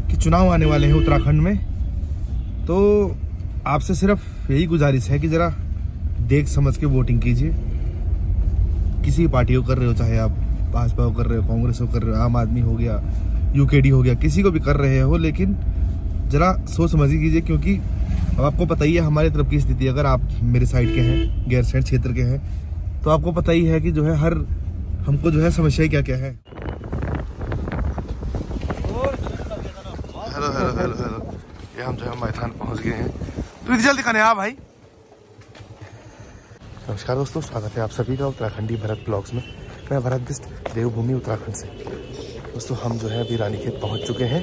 कि चुनाव आने वाले हैं उत्तराखंड में, तो आपसे सिर्फ यही गुजारिश है कि ज़रा देख समझ के वोटिंग कीजिए। किसी पार्टी को कर रहे हो, चाहे आप भाजपा को कर रहे हो, कांग्रेस को कर रहे हो, आम आदमी हो गया, यूकेडी हो गया, किसी को भी कर रहे हो, लेकिन ज़रा सोच समझ कीजिए। क्योंकि अब आपको पता ही है हमारी तरफ की स्थिति, अगर आप मेरे साइड के हैं, गैरसैंण क्षेत्र के हैं, तो आपको पता ही है कि जो है हर हमको जो है समस्या क्या क्या है। हेलो हेलो हेलो हेलो, ये हम जो है मैदान पहुंच गए हैं। तो इधर जल्दी खाने आ भाई। नमस्कार दोस्तों, स्वागत है आप सभी का उत्तराखंडी भरत ब्लॉग्स में। मैं भरत बिस्ट, देवभूमि उत्तराखंड से। दोस्तों हम जो है अभी रानीखेत पहुंच चुके हैं।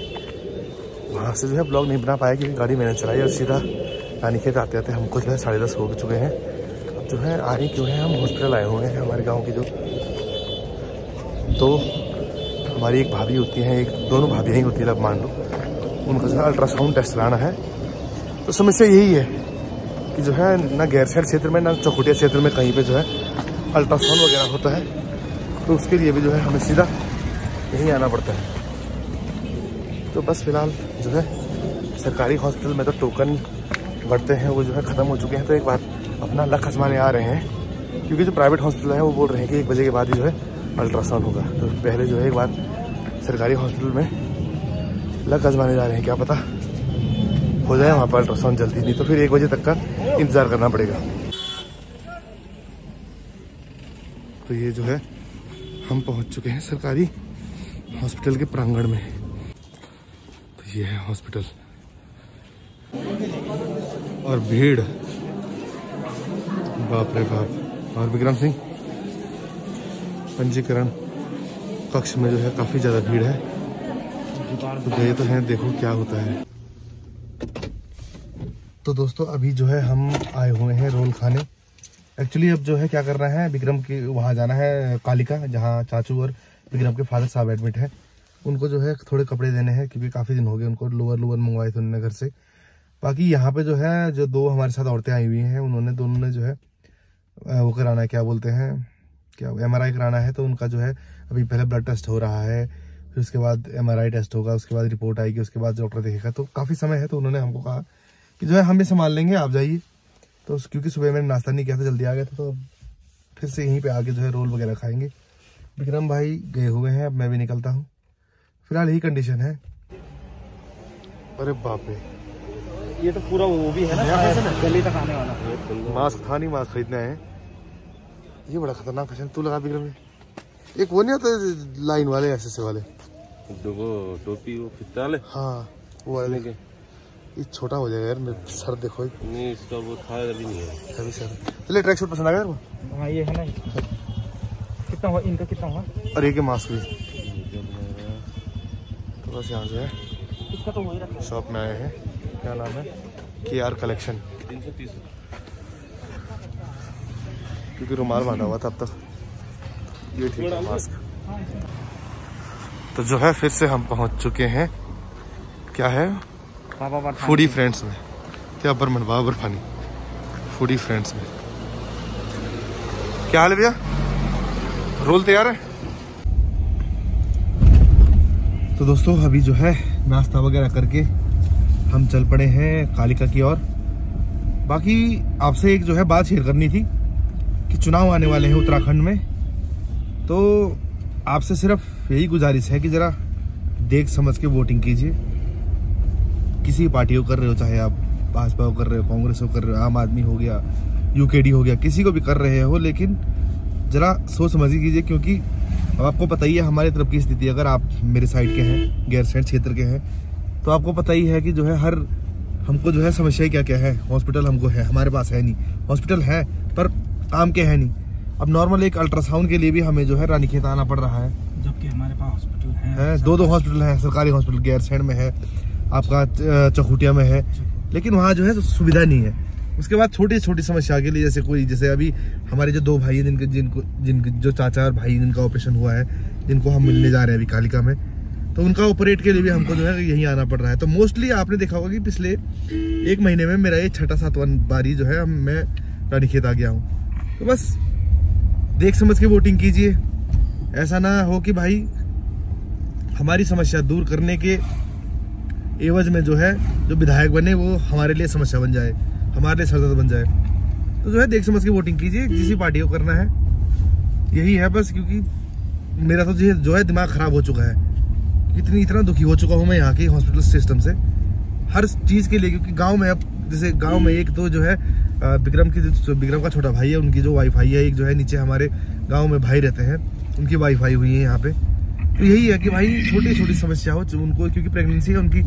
वहाँ से जो है ब्लॉग नहीं बना पाया क्योंकि गाड़ी मैंने चलाई और सीधा रानीखेत आते आते हमको जो है 10:30 हो चुके हैं। अब जो है आगे क्यों है, हम हॉस्पिटल आए हुए हैं हमारे गाँव की जो, तो हमारी एक भाभी होती हैं, दोनों भाभियाँ ही होती है, अब मान लो, उनका जो है अल्ट्रासाउंड टेस्ट लाना है। तो समस्या यही है कि जो है ना गैरसैंण क्षेत्र में ना चौखुटिया क्षेत्र में कहीं पे जो है अल्ट्रासाउंड वगैरह होता है, तो उसके लिए भी जो है हमें सीधा यहीं आना पड़ता है। तो बस फिलहाल जो है सरकारी हॉस्पिटल में तो टोकन बढ़ते हैं वो जो है ख़त्म हो चुके हैं, तो एक बार अपना लक आजमाने आ रहे हैं। क्योंकि जो प्राइवेट हॉस्पिटल है वो बोल रहे हैं कि 1 बजे के बाद ही जो है अल्ट्रासाउंड होगा, तो पहले जो है एक बार सरकारी हॉस्पिटल में लक आजमाने जा रहे हैं, क्या पता हो जाए वहाँ पर अल्ट्रासाउंड जल्दी, नहीं तो फिर 1 बजे तक का इंतज़ार करना पड़ेगा। तो ये जो है हम पहुँच चुके हैं सरकारी हॉस्पिटल के प्रांगण में। तो ये है हॉस्पिटल और भीड़, बाप रे बाप। और विक्रम सिंह पंजीकरण कक्ष में जो है काफ़ी ज़्यादा भीड़ है, तो गए तो हैं, देखो क्या होता है। तो दोस्तों अभी जो है हम आए हुए हैं रोल खाने। एक्चुअली अब जो है क्या करना है, विक्रम के वहाँ जाना है कालिका, जहाँ चाचू और विक्रम के फादर साहब एडमिट है। उनको जो है थोड़े कपड़े देने हैं क्योंकि काफ़ी दिन हो गए उनको लोअर मंगवाए थे उन्होंने घर से। बाकी यहाँ पे जो है जो 2 हमारे साथ औरतें आई हुई हैं, दोनों ने जो है वो कराना है, क्या बोलते हैं, क्या MRI कराना है। तो उनका जो है अभी पहले ब्लड टेस्ट हो रहा है, फिर उसके बाद MRI टेस्ट होगा, उसके बाद रिपोर्ट आएगी, उसके बाद डॉक्टर देखेगा। तो काफ़ी समय है, तो उन्होंने हमको कहा कि जो है हम ये संभाल लेंगे, आप जाइए। तो क्योंकि सुबह मैंने नाश्ता नहीं किया था, जल्दी आ गया था, तो फिर से यहीं पे आके जो है रोल वगैरह खाएंगे। विक्रम भाई गए हुए हैं, अब मैं भी निकलता हूँ। फिलहाल यही कंडीशन है। अरे बाप रे, ये तो पूरा वो भी है ना, गली तक आने वाला। मास्क था नहीं, मास्क खरीदना है। ये बड़ा खतरनाक फैशन। तू लगा विक्रम, एक वो नहीं होता लाइन वाले ऐसे वाले, वो टोपी, वो फिता वाले। हाँ वो वाले। ये छोटा हो जाएगा यार, मेरे सर देखो। नहीं इसका वो था अभी नहीं है अभी सर। चलिए ट्रैक सूट पसंद आ गया वो। हाँ ये है ना, कितना हुआ इनका, कितना हुआ? और एक मास्क भी। तो बस यहाँ से है, इसका तो वही रखा। शॉप में आए हैं, क्या नाम है, KR कलेक्शन। 330। क्योंकि रुमाल बांधा हुआ था अब तक, ये ठीक है मास्क। तो जो है फिर से हम पहुंच चुके हैं, क्या है, फूडी फ्रेंड्स में। क्या बरमन बर्फानी फूडी फ्रेंड्स में। क्या हाल है भैया, रोल तैयार है? तो दोस्तों अभी जो है नाश्ता वगैरह करके हम चल पड़े हैं कालिका की ओर। बाकी आपसे एक जो है बात शेयर करनी थी कि चुनाव आने वाले हैं उत्तराखंड में, तो आपसे सिर्फ यही गुजारिश है कि ज़रा देख समझ के वोटिंग कीजिए। किसी पार्टी को कर रहे हो, चाहे आप भाजपा को कर रहे हो, कांग्रेस को कर रहे हो, आम आदमी हो गया, यूकेडी हो गया, किसी को भी कर रहे हो, लेकिन ज़रा सोच समझ कीजिए। क्योंकि अब आपको पता ही है हमारी तरफ की स्थिति, अगर आप मेरे साइड के हैं, गैरसैंण क्षेत्र के हैं, तो आपको पता ही है कि जो है हर हमको जो है समस्या क्या क्या है। हॉस्पिटल हमको है, हमारे पास है नहीं, हॉस्पिटल है पर काम के है नहीं। अब नॉर्मल एक अल्ट्रासाउंड के लिए भी हमें जो है रानीखेत आना पड़ रहा है, जबकि हमारे पास हॉस्पिटल है। 2 हॉस्पिटल हैं, सरकारी हॉस्पिटल गैरसैंण में है, आपका चौखुटिया में है, लेकिन वहाँ जो है सुविधा नहीं है। उसके बाद छोटी छोटी समस्या के लिए, जैसे अभी हमारे जो 2 भाई हैं जिनके जो चाचा और भाई जिनका ऑपरेशन हुआ है, जिनको हम मिलने जा रहे हैं अभी कालिका में, तो उनका ऑपरेट के लिए भी हमको जो है यहीं आना पड़ रहा है। तो मोस्टली आपने देखा होगा कि पिछले 1 महीने में मेरा ये 6-7वां बारी जो है मैं रानीखेत आ गया हूँ। तो बस देख समझ के वोटिंग कीजिए। ऐसा ना हो कि भाई हमारी समस्या दूर करने के एवज में जो है जो विधायक बने वो हमारे लिए समस्या बन जाए, हमारे लिए सरदर्द बन जाए। तो जो है देख समझ के वोटिंग कीजिए, किसी पार्टी को करना है, यही है बस। क्योंकि मेरा तो जो है दिमाग खराब हो चुका है, इतना दुखी हो चुका हूँ मैं यहाँ के हॉस्पिटल सिस्टम से, हर चीज़ के लिए। क्योंकि गांव में अब जैसे गांव में एक तो जो है विक्रम का छोटा भाई है, उनकी जो वाईफाई है, एक जो है नीचे हमारे गांव में भाई रहते हैं, उनकी वाईफाई हुई है यहाँ पे। तो यही है कि भाई छोटी छोटी समस्या हो उनको, क्योंकि प्रेगनेंसी है उनकी,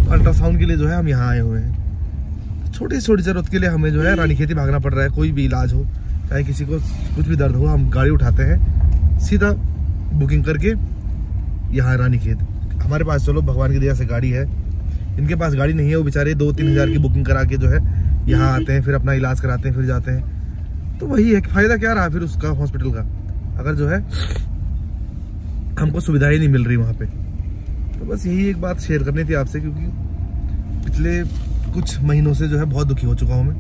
अल्ट्रासाउंड के लिए जो है हम यहाँ आए हुए हैं। छोटी छोटी जरूरत के लिए हमें जो है रानीखेत भागना पड़ रहा है। कोई भी इलाज हो, चाहे किसी को कुछ भी दर्द हो, हम गाड़ी उठाते हैं सीधा बुकिंग करके यहाँ रानीखेत। हमारे पास चलो भगवान की दया से गाड़ी है, इनके पास गाड़ी नहीं है, वो बेचारे 2-3 हज़ार की बुकिंग करा के जो है यहाँ आते हैं, फिर अपना इलाज कराते हैं, फिर जाते हैं। तो वही है कि फायदा क्या रहा फिर उसका हॉस्पिटल का, अगर जो है हमको सुविधाएं नहीं मिल रही वहाँ पे। तो बस यही एक बात शेयर करनी थी आपसे, क्योंकि पिछले कुछ महीनों से जो है बहुत दुखी हो चुका हूँ मैं।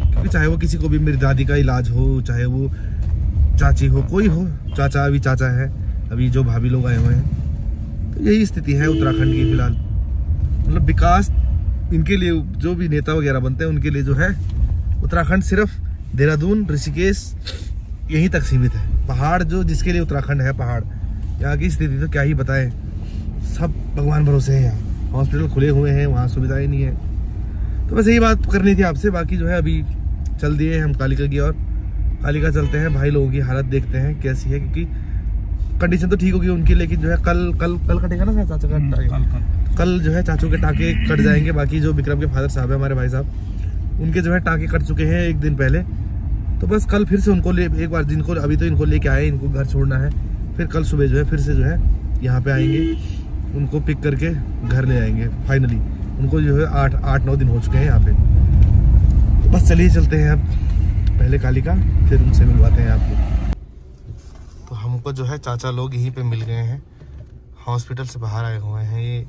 क्योंकि चाहे वो किसी को भी, मेरी दादी का इलाज हो, चाहे वो चाची हो, कोई हो, चाचा अभी चाचा है, अभी जो भाभी लोग आए हुए हैं। तो यही स्थिति है उत्तराखंड की फिलहाल। मतलब विकास इनके लिए जो भी नेता वगैरह बनते हैं उनके लिए जो है उत्तराखंड सिर्फ देहरादून, ऋषिकेश यहीं तक सीमित है। पहाड़ जो जिसके लिए उत्तराखंड है, पहाड़, यहाँ की स्थिति तो क्या ही बताएं। सब भगवान भरोसे है, यहाँ हॉस्पिटल खुले हुए हैं, वहाँ सुविधाएं नहीं है। तो बस यही बात करनी थी आपसे। बाकी जो है अभी चल दिए हम कालिका की और कालिका चलते हैं, भाई लोगों की हालत देखते हैं कैसी है। क्योंकि कंडीशन तो ठीक होगी उनकी, लेकिन जो है कल कटेगा ना चाचा का, कल जो है चाचू के टाँके कट जाएंगे। बाकी जो विक्रम के फादर साहब है, हमारे भाई साहब, उनके जो है टाँके कट चुके हैं 1 दिन पहले। तो बस कल फिर से उनको एक बार, जिनको अभी तो इनको लेके आए, इनको घर छोड़ना है, फिर कल सुबह जो है फिर से जो है यहाँ पे आएंगे, उनको पिक करके घर ले आएंगे फाइनली। उनको जो है 8-9 दिन हो चुके हैं यहाँ पे। तो बस चलिए चलते हैं अब पहले कालिका, फिर उनसे मिलवाते हैं आपको। तो हमको जो है चाचा लोग यहीं पे मिल गए हैं, हॉस्पिटल से बाहर आए हुए हैं ये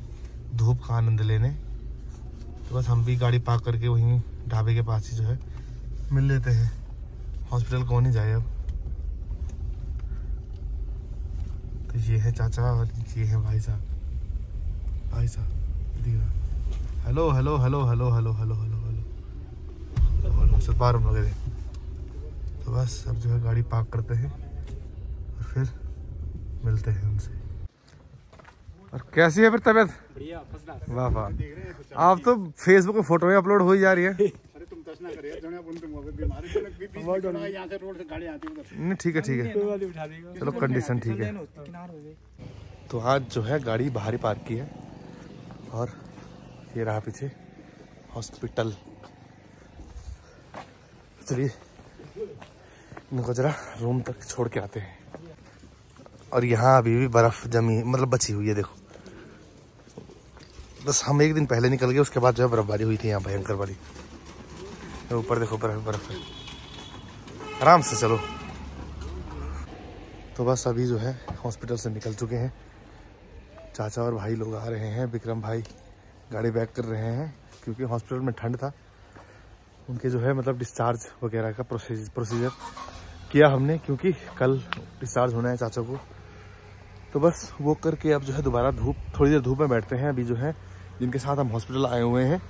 धूप का आनंद लेने। तो बस हम भी गाड़ी पार्क करके वहीं ढाबे के पास ही जो है मिल लेते हैं। हॉस्पिटल कौन ही जाए अब। तो ये है चाचा और ये है भाई साहब। भाई साहब hello hello hello hello hello hello hello hello hello सब बार हम लगे थे। तो बस अब जो है गाड़ी पार्क करते हैं और फिर मिलते हैं उनसे। और कैसी है फिर तबीयत? बढ़िया, वाह वाह, आप तो फेसबुक पे फोटो में अपलोड हो ही जा रही है। अरे तुम टच ना करिए, यहाँ से रोड से गाड़ी आती है उधर। नहीं ठीक है ठीक है, चलो कंडीशन ठीक है। तो आज जो है गाड़ी बाहर ही पार्क की है और ये रहा पीछे हॉस्पिटल। चलिए इनको जरा रूम तक छोड़ के आते हैं। और यहाँ अभी भी बर्फ जमी, मतलब बची हुई है, देखो। बस हम 1 दिन पहले निकल गए, उसके बाद जो है बर्फबारी हुई थी यहाँ भयंकर वाली। ऊपर देखो बर्फ है, आराम से चलो। तो बस अभी जो है हॉस्पिटल से निकल चुके हैं, चाचा और भाई लोग आ रहे हैं। विक्रम भाई गाड़ी बैक कर रहे हैं क्योंकि हॉस्पिटल में ठंड था। उनके जो है मतलब डिस्चार्ज वगैरह का प्रोसीजर किया हमने, क्योंकि कल डिस्चार्ज होना है चाचा को। तो बस वो करके अब जो है दोबारा थोड़ी देर धूप में बैठते हैं। अभी जो है जिनके साथ हम हॉस्पिटल आए हुए हैं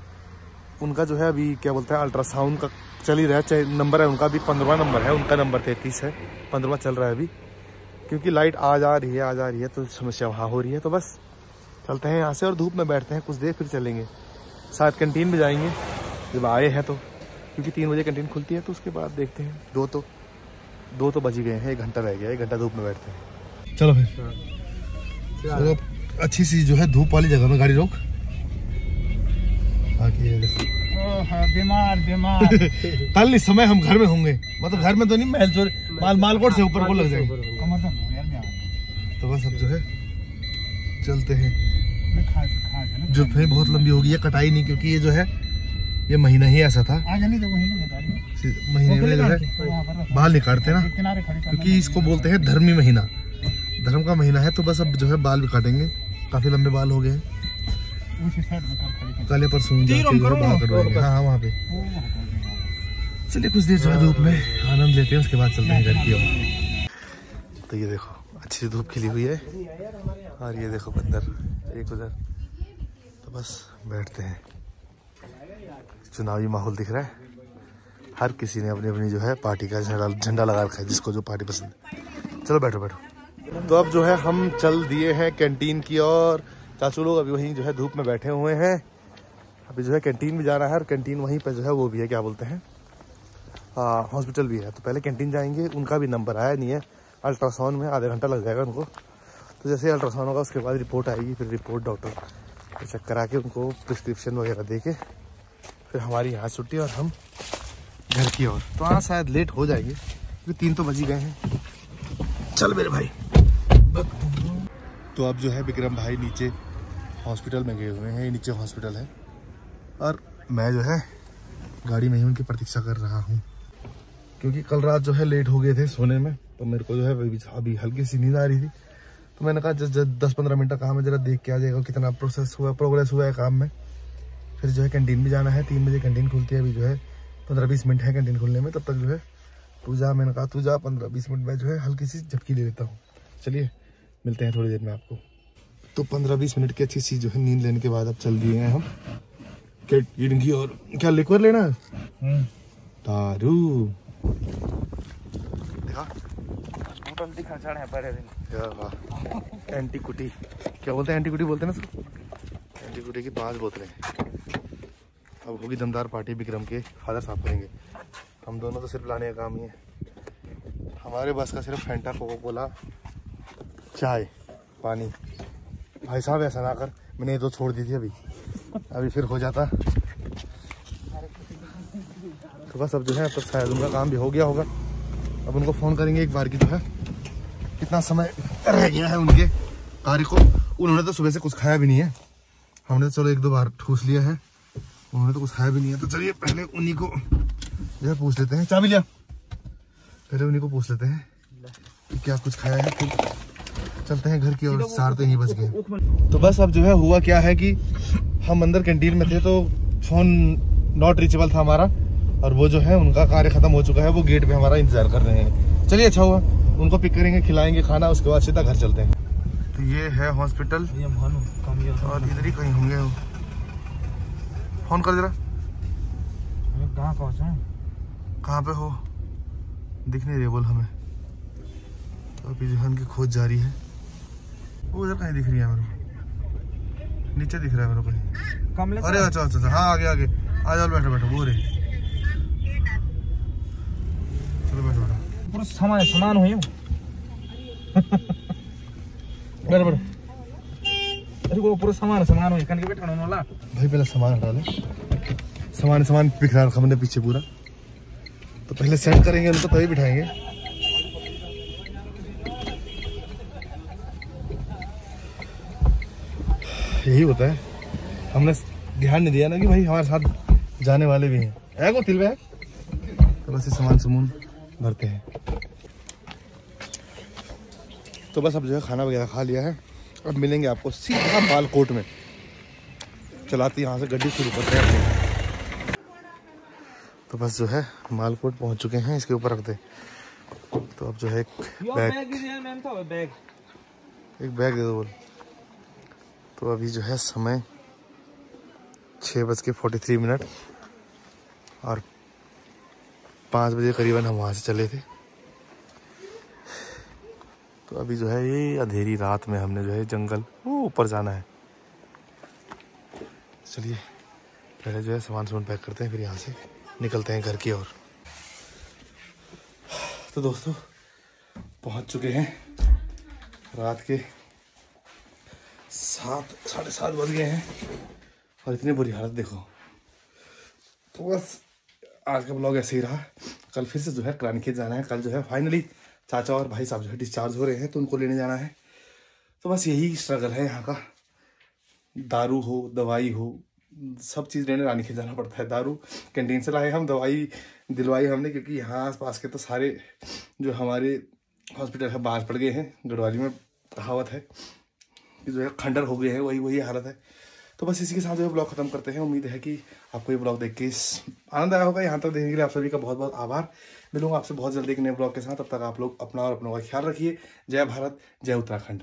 उनका जो है अभी क्या बोलते हैं अल्ट्रासाउंड का चल ही रहा है, नंबर है उनका अभी 15वां नंबर है, उनका नंबर 33 है, 15वां चल रहा है अभी। क्योंकि लाइट आ जा रही है तो समस्या वहाँ हो रही है। तो बस चलते हैं यहाँ से और धूप में बैठते हैं कुछ देर, फिर चलेंगे। शायद कैंटीन भी जाएंगे जब आए हैं तो, क्योंकि 3 बजे कैंटीन खुलती है। तो उसके बाद देखते हैं, 2 तो बज ही गए हैं, 1 घंटा रह गया, 1 घंटा धूप में बैठते हैं। चलो फिर चलो अच्छी सी जो है धूप वाली जगह में गाड़ी रोक। ये देखो बीमार कल इस समय हम घर में होंगे, मतलब घर में तो नहीं, महलचोर मालकोट से ऊपर को लग जाएंगे। तो बस अब जो है चलते हैं। जो फिर बहुत लंबी होगी, ये कटाई नहीं, क्योंकि ये जो है ये महीना ही ऐसा था, महीने में जो है बाल नहीं काटते ना, क्योंकि इसको बोलते हैं धर्मी महीना, धर्म का महीना है। तो बस अब जो है बाल भी काटेंगे, काफी लंबे बाल हो गए हैं। कल परसों बाल कटवाएंगे, हाँ वहाँ पे। चलिए कुछ देर जो है धूप में आनंद लेते हैं, उसके बाद चलते हैं घर की ओर। तो ये देखो अच्छी धूप खिली हुई है और ये देखो बंदर एक उधर। तो तो बस बैठते हैं। चुनावी माहौल दिख रहा है, हर किसी ने अपनी अपनी जो है पार्टी का झंडा लगा रखा है, जिसको जो पार्टी पसंद है। चलो बैठो बैठो। तो अब जो है हम चल दिए हैं कैंटीन की और चाचू लोग अभी वहीं जो है धूप में बैठे हुए हैं। अभी जो है कैंटीन भी जाना है और कैंटीन वहीं पर जो है वो भी है, क्या बोलते हैं, हॉस्पिटल भी है। तो पहले कैंटीन जाएंगे, उनका भी नंबर आया नहीं है, अल्ट्रासाउंड में आधा घंटा लग जाएगा उनको। तो जैसे अल्ट्रासाउंड होगा उसके बाद रिपोर्ट आएगी, फिर रिपोर्ट डॉक्टर चेक करा के उनको प्रिस्क्रिप्शन वगैरह दे के फिर हमारी यहाँ छुट्टी और हम घर की ओर। तो हाँ शायद लेट हो जाएंगे क्योंकि 3 तो बज ही गए हैं। चल मेरे भाई। तो अब जो है विक्रम भाई नीचे हॉस्पिटल में गए हुए हैं, नीचे हॉस्पिटल है और मैं जो है गाड़ी में ही उनकी प्रतीक्षा कर रहा हूँ क्योंकि कल रात जो है लेट हो गए थे सोने में। तो मेरे को जो है अभी हल्की सी नींद आ रही थी। तो मैंने कहा 10-15 मिनट का काम है, जरा देख के आ जाएगा कितना प्रोग्रेस हुआ है काम में। फिर जो है कैंटीन भी जाना है, 3 बजे कैंटीन खुलती है। अभी जो है 15-20 मिनट है कैंटीन खुलने में, तब तक जो है तू जा, मैंने कहा तू जा 15-20 मिनट में जो है हल्की सी झपकी ले लेता हूँ। चलिए मिलते हैं थोड़ी देर में आपको। तो 15-20 मिनट की अच्छी सी जो है नींद लेने के बाद अब चल दिए हैं हम कैंटीन की। और क्या लिक्विड लेना है? दारू दिखा एंटी कुटी, क्या बोलते हैं, एंटी कुटी बोलते हैं ना सर। एंटी कुटी की 5 बोतलें। अब होगी दमदार पार्टी, विक्रम के फादर साहब करेंगे। हम दोनों तो सिर्फ लाने का काम ही है, हमारे बस का सिर्फ फैंटा, कोका कोला, चाय, पानी। भाई साहब ऐसा ना कर, मैंने ये 2 छोड़ दी थी अभी फिर हो जाता। तो बस अब जो है तो शायद उनका काम भी हो गया होगा। अब उनको फ़ोन करेंगे एक बार की, जो है कितना समय रह गया है उनके कार्य को। उन्होंने तो सुबह से कुछ खाया भी नहीं है, हमने तो चलो 1-2 बार ठूस लिया है, उन्होंने तो कुछ खाया भी नहीं है। तो चलिए पहले उन्हीं को जो है पूछ लेते हैं। चाबी लिया, पहले उन्हीं को पूछ लेते हैं कि क्या कुछ खाया है, फिर चलते हैं घर की ओर। 4 तो यहीं बच गए। तो बस अब जो है हुआ क्या है कि हम अंदर कैंटीन में थे तो फोन नॉट रीचेबल था हमारा, और वो जो है उनका कार्य खत्म हो चुका है, वो गेट पे हमारा इंतजार कर रहे हैं। चलिए अच्छा हुआ, उनको पिक करेंगे, खिलाएंगे खाना, उसके बाद सीधा घर चलते हैं। तो ये है हॉस्पिटल और इधर ही कहीं होंगे। फोन कर जरा, कहाँ पहुँचे, कहाँ पे हो, दिख नहीं रहे बोल हमें। तो अभी जो है उनकी खोज जारी है। वो उधर कहीं दिख रही है मेरे को, नीचे दिख रहा है मेरे को कहीं। अरे अच्छा अच्छा, हाँ आगे आगे आ जाओ, बैठो बैठो, वो रही। चलो बैठो बैठो, पूरा सामान हो बैठो बैठो। अरे वो पूरा सामान हो कन के बैठा वाला भाई। पहले सामान हटा ले, सामान बिखरा रखा हमने पीछे पूरा। तो पहले सेट करेंगे उनको तभी बिठाएंगे। यही होता है, हमने ध्यान नहीं दिया ना कि भाई हमारे साथ जाने वाले भी हैं। को तिल बैग, तो बस ये सामान भरते हैं। तो बस अब जो है खाना वगैरह खा लिया है, अब मिलेंगे आपको सीधा मालकोट में। चलाते यहाँ से गाड़ी शुरू करते हैं अपनी। तो बस जो है मालकोट पहुँच चुके हैं, इसके ऊपर रख दे। तो अब जो है एक बैग दे दो बोल। तो अभी जो है समय 6:43 और 5 बजे करीबन हम वहाँ से चले थे। तो अभी जो है ये अंधेरी रात में हमने जो है जंगल वो ऊपर जाना है। चलिए पहले जो है सामान पैक करते हैं, फिर यहाँ से निकलते हैं घर की ओर। तो दोस्तों पहुँच चुके हैं, रात के 7-7:30 बज गए हैं और इतनी बुरी हालत देखो। तो बस आज का ब्लॉग ऐसे ही रहा। कल फिर से जो है रानीखेत जाना है। कल जो है फाइनली चाचा और भाई साहब जो है डिस्चार्ज हो रहे हैं, तो उनको लेने जाना है। तो बस यही स्ट्रगल है यहाँ का, दारू हो दवाई हो सब चीज़ लेने रानीखेत जाना पड़ता है। दारू कैंटीन से लाए हम, दवाई दिलवाई हमने, क्योंकि यहाँ आसपास के तो सारे जो हमारे हॉस्पिटल है बाहर पड़ गए हैं। गढ़वाली में कहावत है कि जो है खंडर हो गए हैं, वही हालत है। तो बस इसी के साथ जो है ब्लॉग खत्म करते हैं। उम्मीद है कि आपको ये ब्लॉग देख के आनंद आया होगा। यहाँ तक देखने के लिए आप सभी का बहुत बहुत आभार। मिलूंगा आपसे बहुत जल्दी एक नए ब्लॉग के साथ। तब तक आप लोग अपना और अपनों का ख्याल रखिए। जय भारत, जय उत्तराखंड।